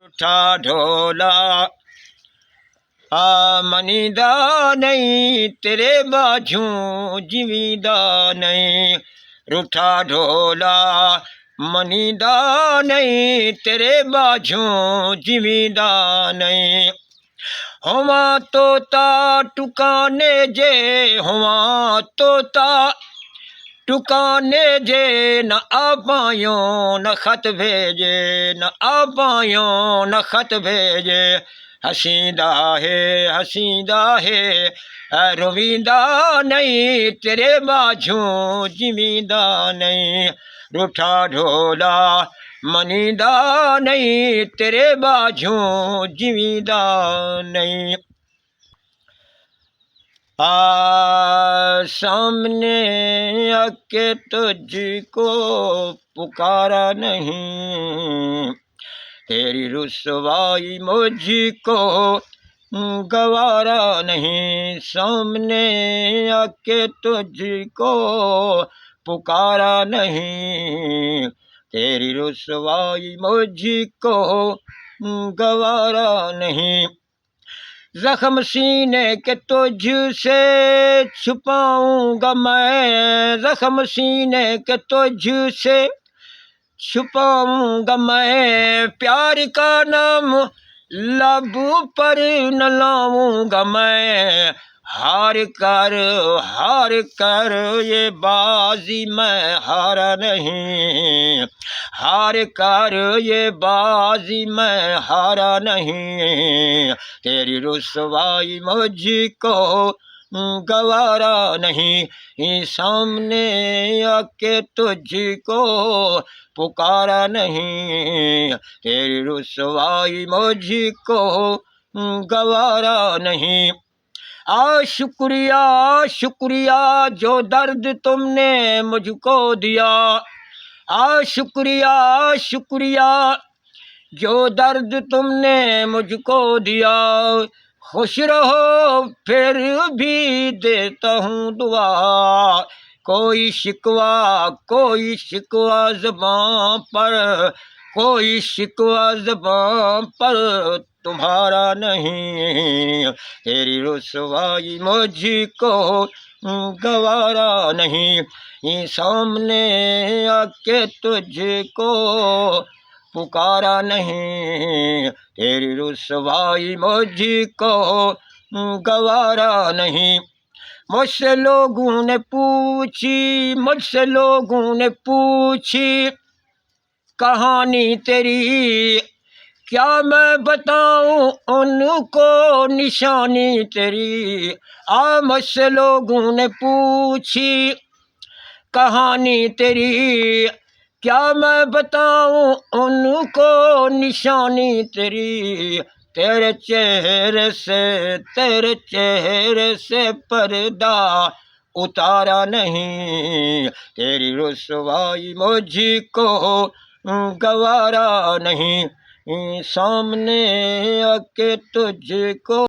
उठा ढोला मनीदा नहीं तेरे बाझू जिमीदा नहीं। रूठा ढोला मनीदा नहीं तेरे बाझू जिमीदा नहीं। हुआ तोता टुकाने जे हुआ तोता टुकाने जे न आ पायो न खत भेजे न आ पायो न खत भेजे। हसींदा है रोवींदा नहीं तेरे बाझू जिमीदा नहीं। रूठा ढोला मनीदा नहीं तेरे बाझू जिमीदा नहीं। सामने आके तुझको पुकारा नहीं तेरी रुसवाई मुझको गवारा नहीं। सामने आके तुझको पुकारा नहीं तेरी रुसवाई मुझको गवारा नहीं। जख्म सीने के तुझसे छुपाऊंगा मैं जख्म सीने के तुझसे छुपाऊंगा मैं। प्यार का नाम लब पर न लाऊंगा मैं। हार कर ये बाजी मैं हारा नहीं। हार कर ये बाजी मैं हारा नहीं तेरी रुसवाई मुझको गवारा नहीं। सामने आके तुझको पुकारा नहीं तेरी रुसवाई मुझको गवारा नहीं। शुक्रिया शुक्रिया जो दर्द तुमने मुझको दिया। शुक्रिया शुक्रिया जो दर्द तुमने मुझको दिया। खुश रहो फिर भी देता हूँ दुआ। कोई शिकवा ज़बां पर कोई शिकवा ज़बां पर तुम्हारा नहीं तेरी रुसवाई मुझको गवारा नहीं। सामने आके तुझको पुकारा नहीं तेरी रुसवाई मुझको गवारा नहीं। मुझसे लोगों ने पूछी कहानी तेरी। क्या मैं बताऊं उनको निशानी तेरी। मुझसे लोगों ने पूछी कहानी तेरी। क्या मैं बताऊं उनको निशानी तेरी। तेरे चेहरे से पर्दा उतारा नहीं तेरी रुसवाई मुझको गवारा नहीं। सामने आके तुझको